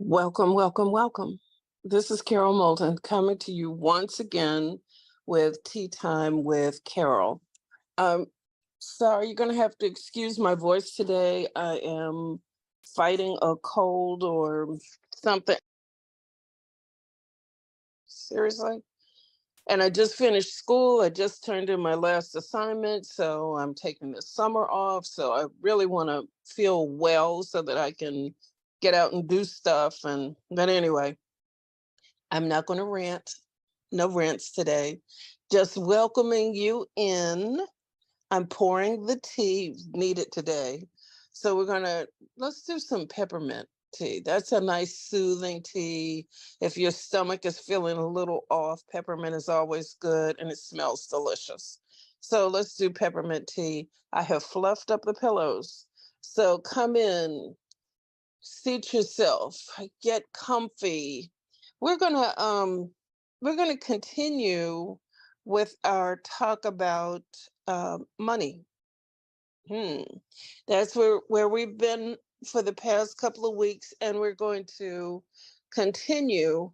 Welcome, welcome, welcome. This is Carol Moulton coming to you once again with Tea Time with Carol. Um, Sorry, you're going to have to excuse my voice today. I am fighting a cold or something. Seriously. And I just finished school. I just turned in my last assignment. So I'm taking the summer off. So I really want to feel well so that I can get out and do stuff. But anyway, I'm not going to rant. No rants today. Just welcoming you in. I'm pouring the tea needed today. So let's do some peppermint tea. That's a nice soothing tea. If your stomach is feeling a little off, peppermint is always good and it smells delicious. So let's do peppermint tea. I have fluffed up the pillows. So come in, seat yourself, get comfy. We're gonna um we're gonna continue with our talk about money. Hmm. That's where we've been for the past couple of weeks, and we're going to continue,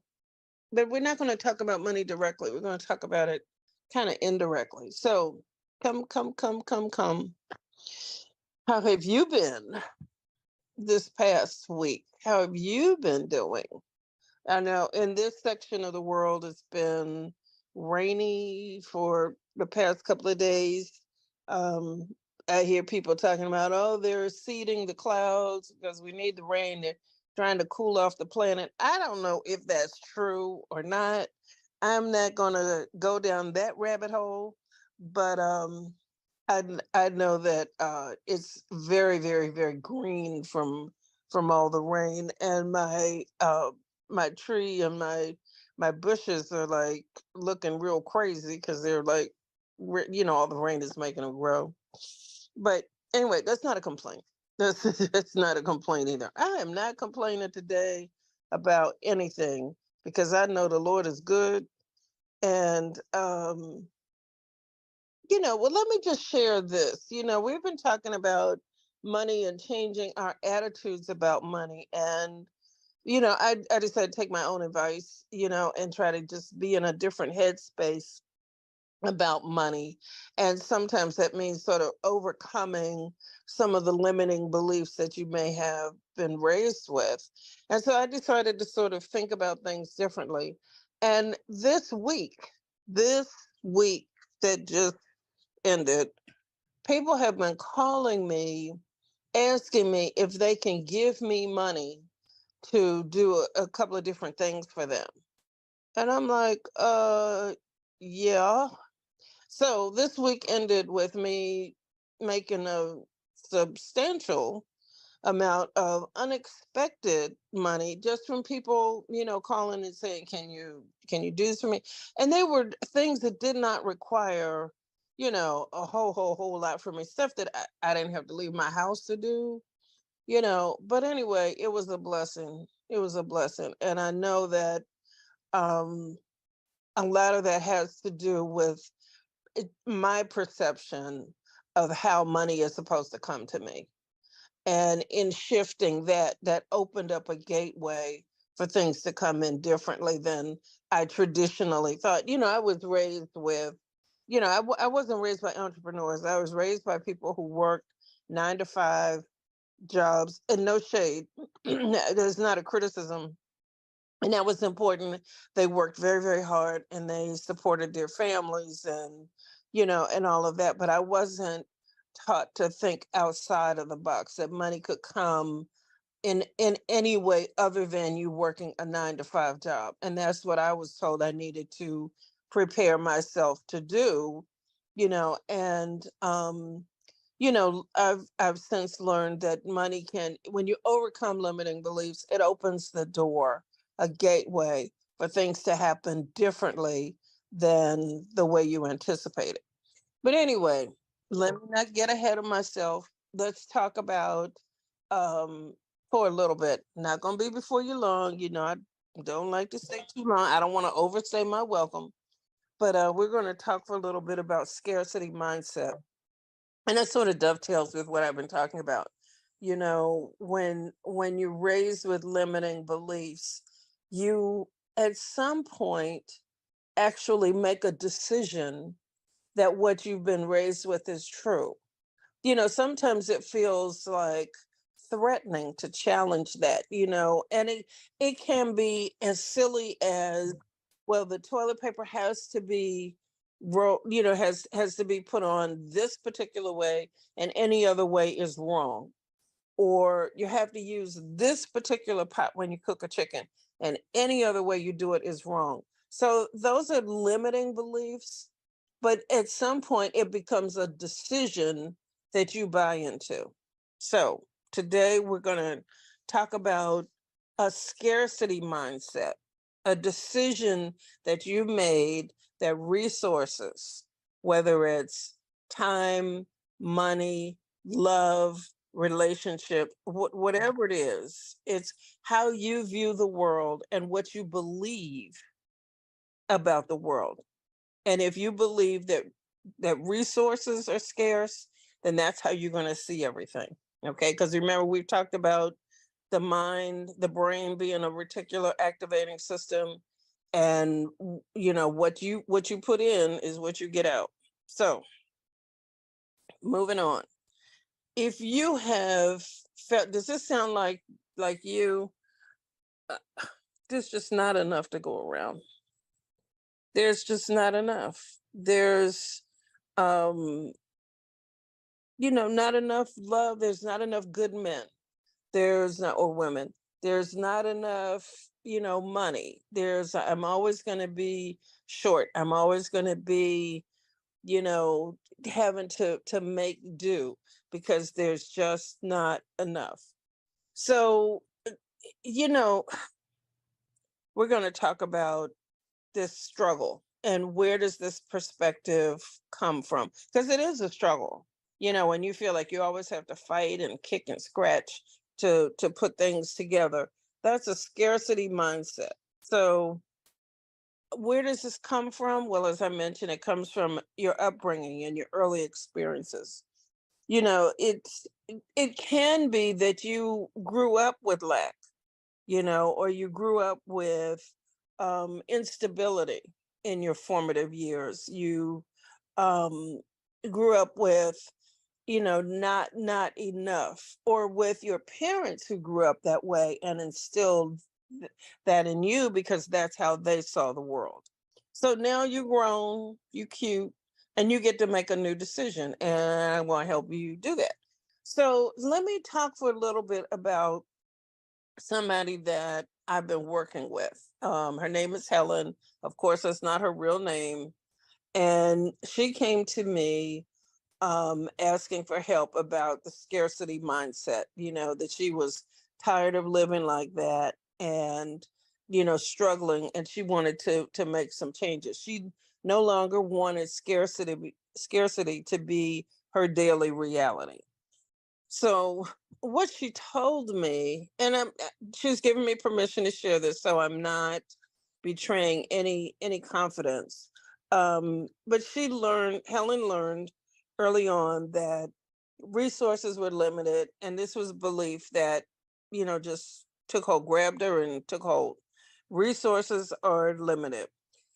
but we're not going to talk about money directly. We're going to talk about it kind of indirectly. So come. How have you been this past week? How have you been doing? I know in this section of the world, it's been rainy for the past couple of days. Um, I hear people talking about, oh, they're seeding the clouds because we need the rain. They're trying to cool off the planet. I don't know if that's true or not. I'm not going to go down that rabbit hole, but I know that it's very, very, very green from all the rain, and my tree and my bushes are like looking real crazy because they're like, all the rain is making them grow. But anyway, that's not a complaint. That's not a complaint either. I am not complaining today about anything because I know the Lord is good. And well, let me just share this. We've been talking about money and changing our attitudes about money. And I decided to take my own advice, and try to just be in a different headspace about money. And sometimes that means sort of overcoming some of the limiting beliefs that you may have been raised with. And so I decided to sort of think about things differently. And this week that just ended, people have been calling me, asking me if they can give me money to do a couple of different things for them. And I'm like, yeah. So this week ended with me making a substantial amount of unexpected money just from people, calling and saying, can you do this for me? And they were things that did not require, a whole lot from me, stuff that I didn't have to leave my house to do, but anyway, it was a blessing. It was a blessing. And I know that um a lot of that has to do with my perception of how money is supposed to come to me. And in shifting that opened up a gateway for things to come in differently than I traditionally thought. I was raised with, I wasn't raised by entrepreneurs. I was raised by people who worked 9 to 5 jobs, and no shade. There's not a criticism. And that was important. They worked very, very hard and they supported their families and all of that. But I wasn't taught to think outside of the box, that money could come in any way other than you working a 9 to 5 job. And that's what I was told I needed to prepare myself to do, and I've since learned that money can, when you overcome limiting beliefs, it opens the door, a gateway for things to happen differently than the way you anticipated. But anyway, let me not get ahead of myself. Let's talk about um for a little bit. Not gonna be before you long. I don't like to stay too long. I don't want to overstay my welcome. But we're gonna talk for a little bit about scarcity mindset. And that sort of dovetails with what I've been talking about. When you're raised with limiting beliefs, you at some point actually make a decision that what you've been raised with is true. Sometimes it feels like threatening to challenge that, and it can be as silly as, well, the toilet paper has to be has to be put on this particular way, and any other way is wrong. Or you have to use this particular pot when you cook a chicken, and any other way you do it is wrong. So those are limiting beliefs, but at some point it becomes a decision that you buy into. So today we're going to talk about a scarcity mindset, a decision that you made that resources, whether it's time, money, love, relationship, whatever it is, it's how you view the world and what you believe about the world. And if you believe that resources are scarce, then that's how you're going to see everything. Okay? Because remember, we've talked about the mind, the brain being a reticular activating system, and what you put in is what you get out. So, moving on. If you have felt, does this sound like you? Uh, there's just not enough to go around. There's just not enough. There's um not enough love. There's not enough good men. There's not, or women. There's not enough, money. I'm always going to be short. I'm always going to be, you know having to make do, because there's just not enough. So, you know we're going to talk about this struggle, and where does this perspective come from, because it is a struggle. When you feel like you always have to fight and kick and scratch to put things together, that's a scarcity mindset. So where does this come from? Well, as I mentioned, it comes from your upbringing and your early experiences. It can be that you grew up with lack, or you grew up with instability in your formative years. You um, grew up with, not enough, or with your parents who grew up that way and instilled that in you because that's how they saw the world. So now you're grown, you cute, and you get to make a new decision, and I want to help you do that. So let me talk for a little bit about somebody that I've been working with. Her name is Helen. Of course, that's not her real name. And she came to me asking for help about the scarcity mindset, that she was tired of living like that, and, struggling, and she wanted to make some changes. She no longer wanted scarcity to be her daily reality. So what she told me, and she's given me permission to share this, so I'm not betraying any confidence. But Helen learned early on that resources were limited, and this was belief that, just took hold, grabbed her and took hold. Resources are limited.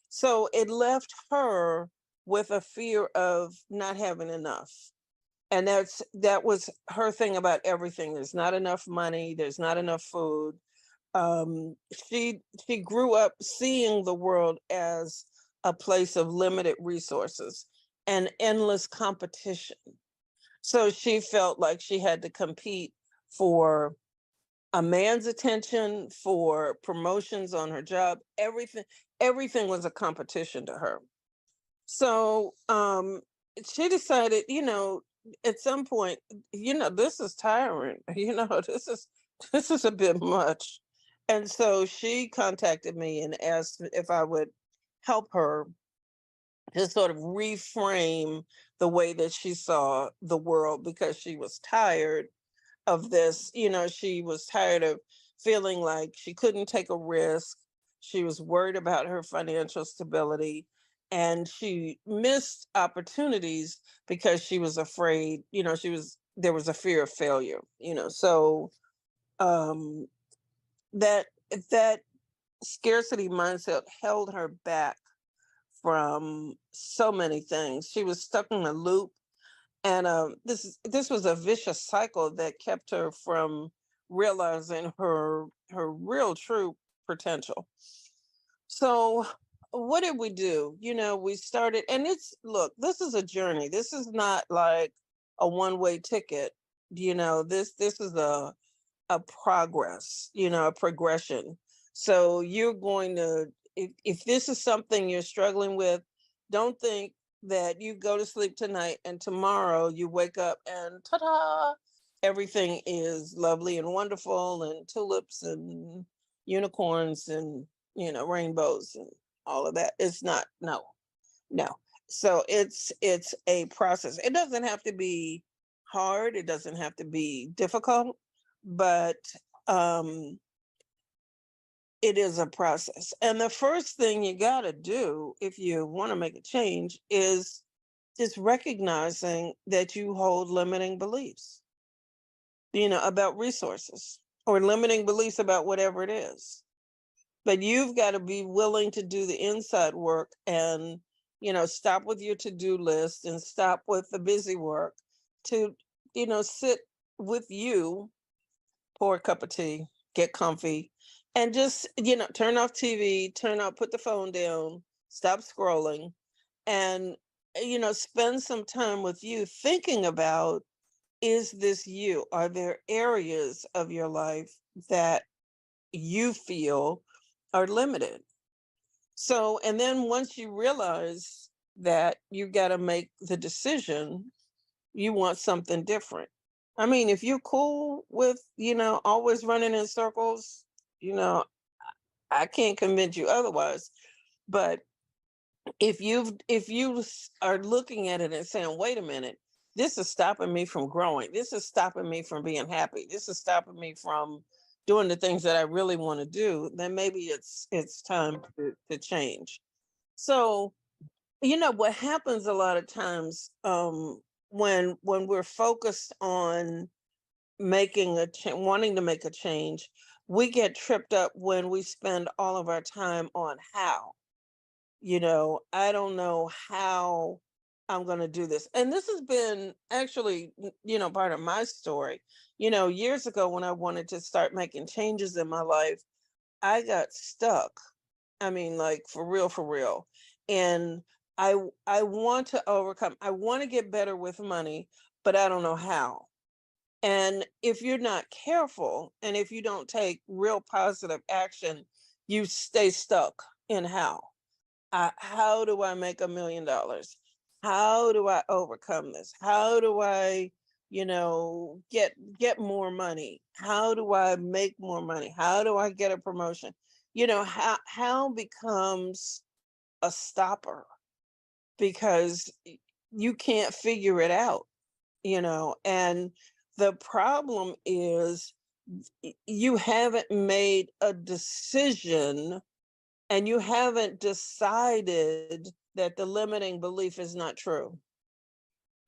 So it left her with a fear of not having enough, and that was her thing about everything. There's not enough money, there's not enough food. um she grew up seeing the world as a place of limited resources and endless competition. So she felt like she had to compete for a man's attention, for promotions on her job. Everything was a competition to her. So she decided, at some point, this is tiring. This is a bit much. And so she contacted me and asked if I would help her to sort of reframe the way that she saw the world, because she was tired of this. She was tired of feeling like she couldn't take a risk. She was worried about her financial stability, and she missed opportunities because she was afraid. She was there was a fear of failure, so um that that scarcity mindset held her back from so many things. She was stuck in a loop, and this was a vicious cycle that kept her from realizing her real true potential. So what did we do? We started, and look, this is a journey. This is not like a one-way ticket. This is a progress, a progression. So you're going to, if this is something you're struggling with, don't think that you go to sleep tonight and tomorrow you wake up and ta-da, everything is lovely and wonderful and tulips and unicorns and rainbows and all of that. It's not. No, no. So it's a process. It doesn't have to be hard, it doesn't have to be difficult, but um it is a process. And the first thing you got to do if you want to make a change is just recognizing that you hold limiting beliefs, about resources, or limiting beliefs about whatever it is. But you've got to be willing to do the inside work and, stop with your to-do list and stop with the busy work to, sit with you, pour a cup of tea, get comfy, and just, turn off TV, put the phone down, stop scrolling, and, spend some time with you thinking about, is this you? Are there areas of your life that you feel are limited? So, and then once you realize that you got to make the decision, you want something different. I mean, if you're cool with, always running in circles, you know, I can't convince you otherwise. But if you are looking at it and saying, wait a minute, this is stopping me from growing. This is stopping me from being happy. This is stopping me from doing the things that I really want to do, then maybe it's time to change. So, what happens a lot of times, when we're focused on wanting to make a change, we get tripped up when we spend all of our time on how. I don't know how I'm going to do this. And this has been actually, part of my story. Years ago when I wanted to start making changes in my life, I got stuck. I mean, like, for real, for real. And I want to overcome. I want to get better with money, but I don't know how. And if you're not careful and if you don't take real positive action, you stay stuck in how. How do I make $1 million? How do I overcome this? How do I, get more money? How do I make more money? How do I get a promotion? How becomes a stopper because you can't figure it out, and the problem is you haven't made a decision and you haven't decided that the limiting belief is not true.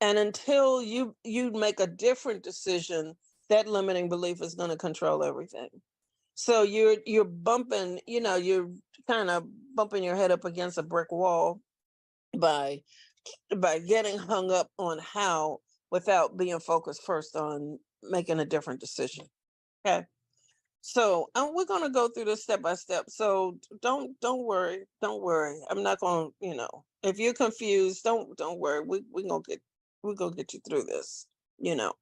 And until you make a different decision, that limiting belief is going to control everything. So you're bumping, you're kind of bumping your head up against a brick wall by getting hung up on how without being focused first on making a different decision. Okay. So we're going to go through this step by step. So don't worry, don't worry. I'm not going to, if you're confused, don't worry. We're gonna get you through this. You know.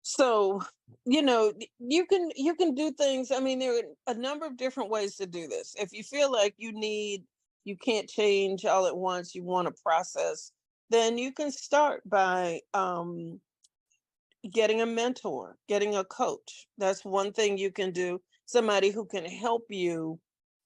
So you can do things. I mean, there are a number of different ways to do this. If you feel like you can't change all at once, you want to process, then you can start by getting a mentor, getting a coach. That's one thing you can do. Somebody who can help you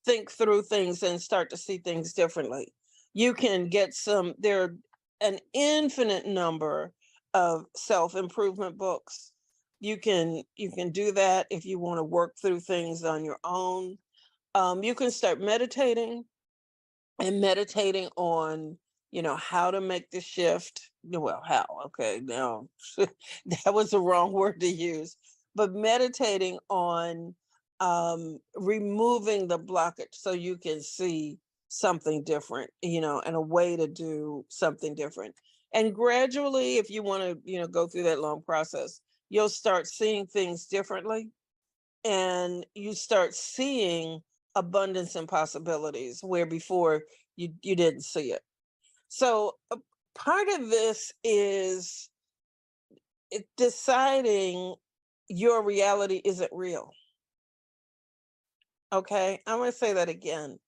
think through things and start to see things differently. You can get there are an infinite number of self-improvement books. You can do that if you want to work through things on your own. You can start meditating on how to make the shift, well, how? Okay, now that was the wrong word to use, but meditating on removing the blockage so you can see something different, and a way to do something different. And gradually, if you want to, go through that long process, you'll start seeing things differently, and you start seeing abundance and possibilities where before you didn't see it. So part of this is deciding your reality isn't real. Okay, I'm going to say that again.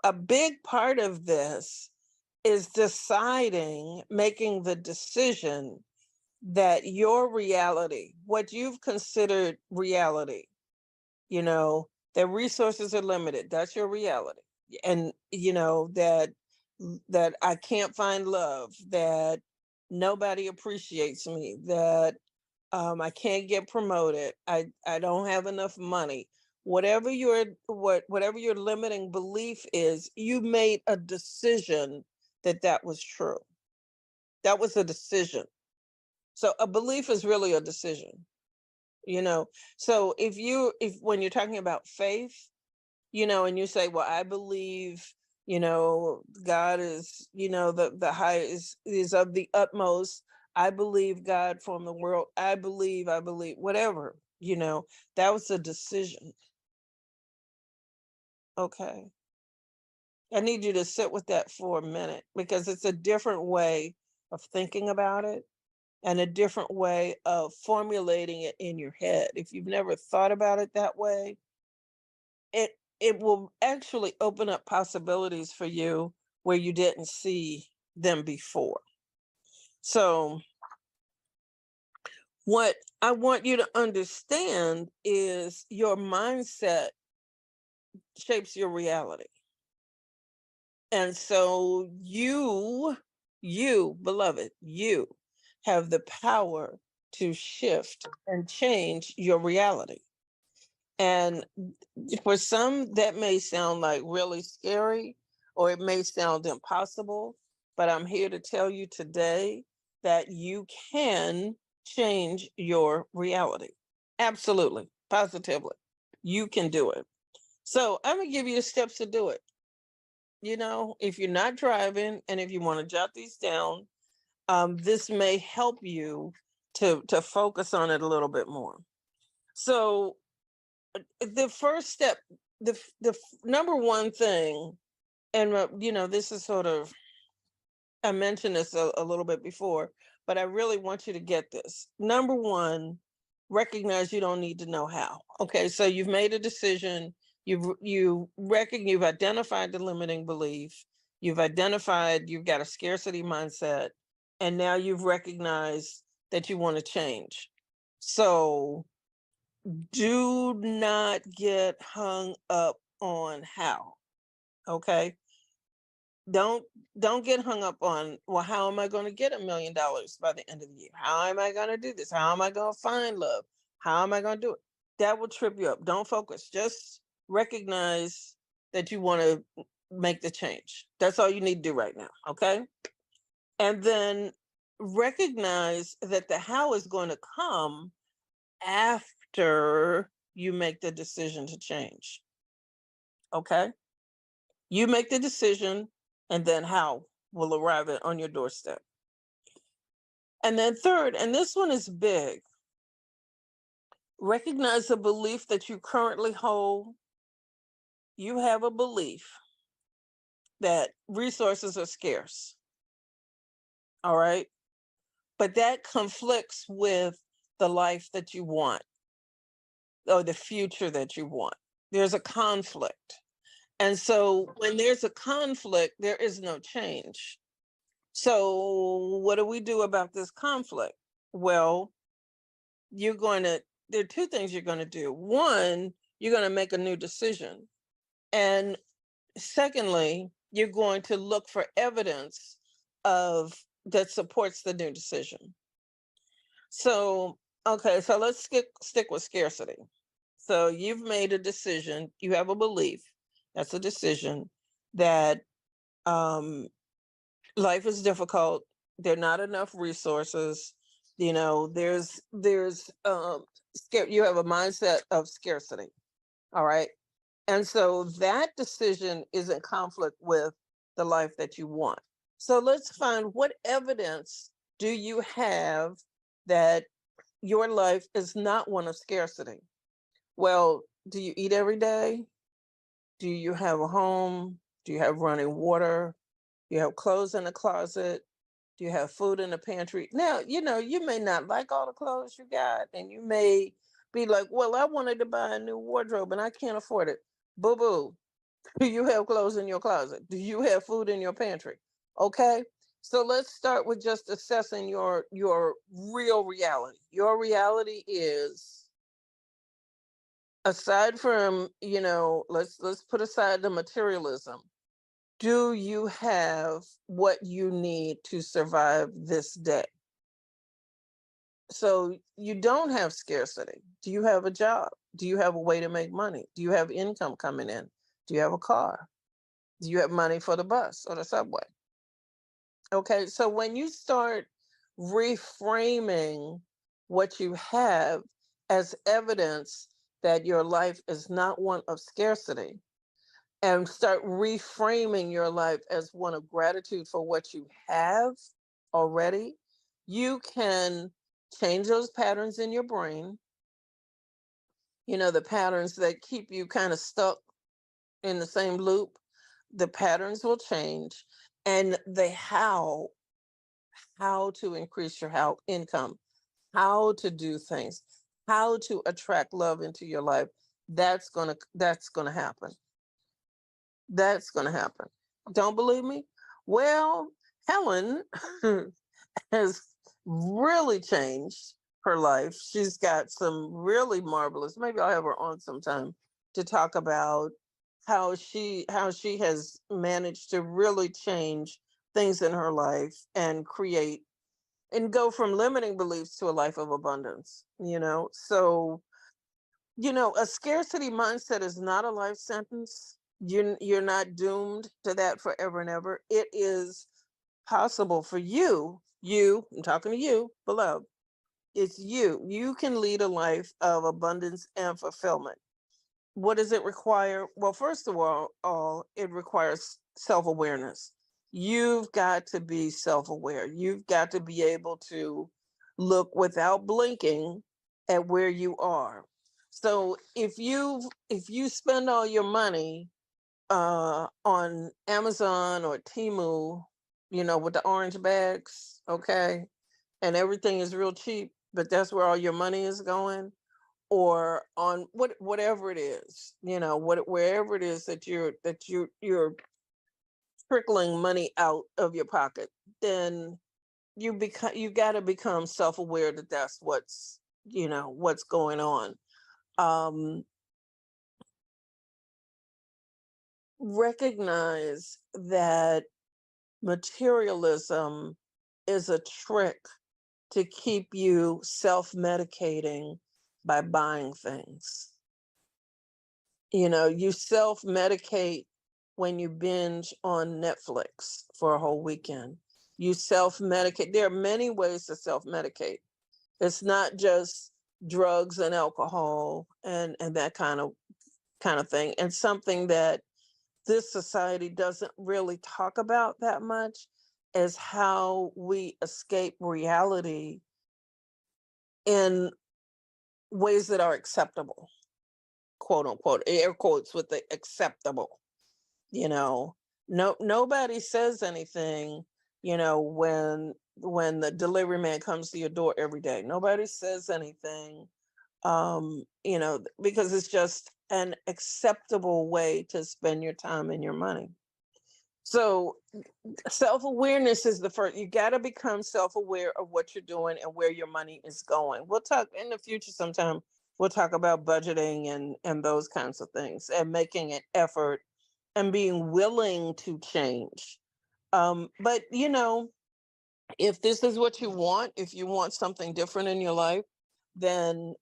A big part of this is deciding, making the decision that your reality, what you've considered reality, that resources are limited, that's your reality. And that I can't find love, that nobody appreciates me, that I can't get promoted, I don't have enough money. Whatever your limiting belief is, you made a decision that that was true. That was a decision. So a belief is really a decision, so if when you're talking about faith, and you say, well, I believe, God is, the highest is of the utmost. I believe God formed the world. I believe, whatever, that was a decision. Okay. I need you to sit with that for a minute, because it's a different way of thinking about it and a different way of formulating it in your head. If you've never thought about it that way, it it will actually open up possibilities for you where you didn't see them before. So what I want you to understand is your mindset shapes your reality. And so you, beloved, you have the power to shift and change your reality. And for some, that may sound like really scary, or it may sound impossible, but I'm here to tell you today that you can change your reality. Absolutely, positively. You can do it. So I'm going to give you the steps to do it. If you're not driving and if you want to jot these down, this may help you to focus on it a little bit more. So the first step, the number one thing, and this is sort of, I mentioned this a little bit before, but I really want you to get this. Number one, recognize you don't need to know how. Okay, so you've made a decision. You've identified the limiting belief. You've got a scarcity mindset, and now you've recognized that you want to change. So do not get hung up on how. Okay, don't get hung up on, well, how am I going to get $1 million by the end of the year? How am I going to do this? How am I going to find love? How am I going to do it? That will trip you up. Don't focus. Just recognize that you want to make the change. That's all you need to do right now. Okay. And then recognize that the how is going to come after you make the decision to change. Okay. You make the decision, and then how will arrive on your doorstep. And then third, and this one is big, recognize the belief that you currently hold. You have a belief that resources are scarce. All right. But that conflicts with the life that you want, or the future that you want. There's a conflict. And so when there's a conflict, there is no change. So what do we do about this conflict? Well, there are two things you're going to do. One, you're going to make a new decision. And secondly, you're going to look for evidence that supports the new decision. So, okay, so let's stick with scarcity. So you've made a decision, you have a belief, that's a decision, that life is difficult There are not enough resources. You have a mindset of scarcity. All right. And so that decision is in conflict with the life that you want. So let's find, what evidence do you have that your life is not one of scarcity? Well, do you eat every day? Do you have a home? Do you have running water? Do you have clothes in the closet? Do you have food in the pantry? Now, you may not like all the clothes you got, and you may be like, well, I wanted to buy a new wardrobe and I can't afford it. Boo boo. Do you have clothes in your closet? Do you have food in your pantry? Okay. So let's start with just assessing your real reality. Your reality is, aside from, let's put aside the materialism. Do you have what you need to survive this day? So you don't have scarcity. Do you have a job? Do you have a way to make money? Do you have income coming in? Do you have a car? Do you have money for the bus or the subway? Okay, so when you start reframing what you have as evidence that your life is not one of scarcity, and start reframing your life as one of gratitude for what you have already, you can change those patterns in your brain, the patterns that keep you kind of stuck in the same loop. The patterns will change, and the how to increase your income, how to do things, how to attract love into your life, that's gonna happen. That's gonna happen. Don't believe me? Well, Helen has really changed her life. She's got some really marvelous. Maybe I'll have her on sometime to talk about how she has managed to really change things in her life and create and go from limiting beliefs to a life of abundance. So a scarcity mindset is not a life sentence. You're not doomed to that forever and ever. It is possible for I'm talking to you, beloved. It's you. You can lead a life of abundance and fulfillment. What does it require? Well, first of all, it requires self-awareness. You've got to be self-aware. You've got to be able to look without blinking at where you are. So if you spend all your money on Amazon or Temu, with the orange bags, okay, and everything is real cheap, but that's where all your money is going, or on whatever it is, wherever it is that you're trickling money out of your pocket, then you got to become self-aware that that's what's going on. um Recognize that materialism is a trick to keep you self-medicating by buying things. You self-medicate when you binge on Netflix for a whole weekend. You self-medicate. There are many ways to self-medicate. It's not just drugs and alcohol and that kind of thing. And something that this society doesn't really talk about that much is how we escape reality in ways that are acceptable, quote unquote, air quotes with the acceptable. you know Nobody says anything, when the delivery man comes to your door every day. Nobody says anything, because it's just an acceptable way to spend your time and your money. So self-awareness is the first. You got to become self-aware of what you're doing and where your money is going. We'll talk in the future sometime. We'll talk about budgeting and those kinds of things, and making an effort and being willing to change. But if this is what you want, if you want something different in your life, then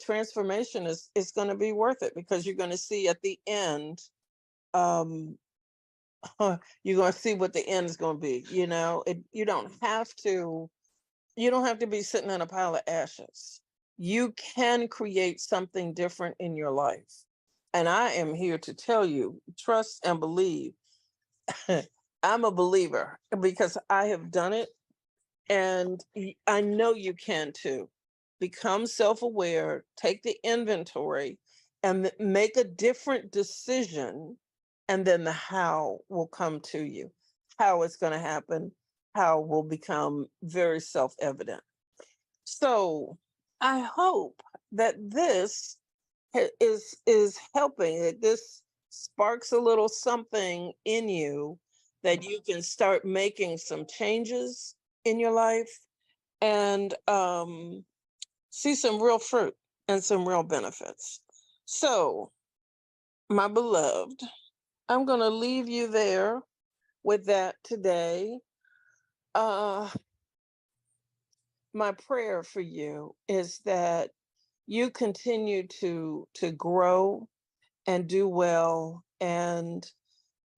transformation is going to be worth it, because you're going to see at the end, um, you're going to see what the end is going to be. You don't have to be sitting in a pile of ashes. You can create something different in your life. And I am here to tell you, trust and believe. I'm a believer because I have done it, and I know you can too. Become self aware, take the inventory, and make a different decision. And then the how will come to you. How it's going to happen, how will become very self evident. So I hope that this is helping, that this sparks a little something in you, that you can start making some changes in your life, and see some real fruit and some real benefits. So, my beloved, I'm going to leave you there with that today. Uh, my prayer for you is that you continue to grow and do well, and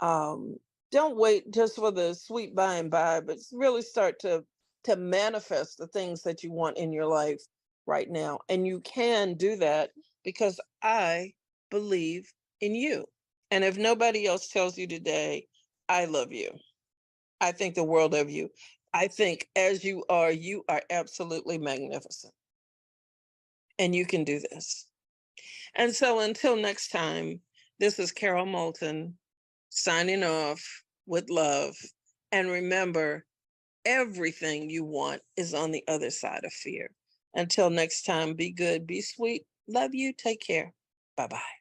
um, don't wait just for the sweet by and by, but really start to manifest the things that you want in your life right now. And you can do that because I believe in you. And if nobody else tells you today, I love you. I think the world of you. I think as you are absolutely magnificent. And you can do this. And so until next time, this is Carol Moulton signing off with love. And remember, everything you want is on the other side of fear. Until next time, be good, be sweet, love you, take care. Bye bye.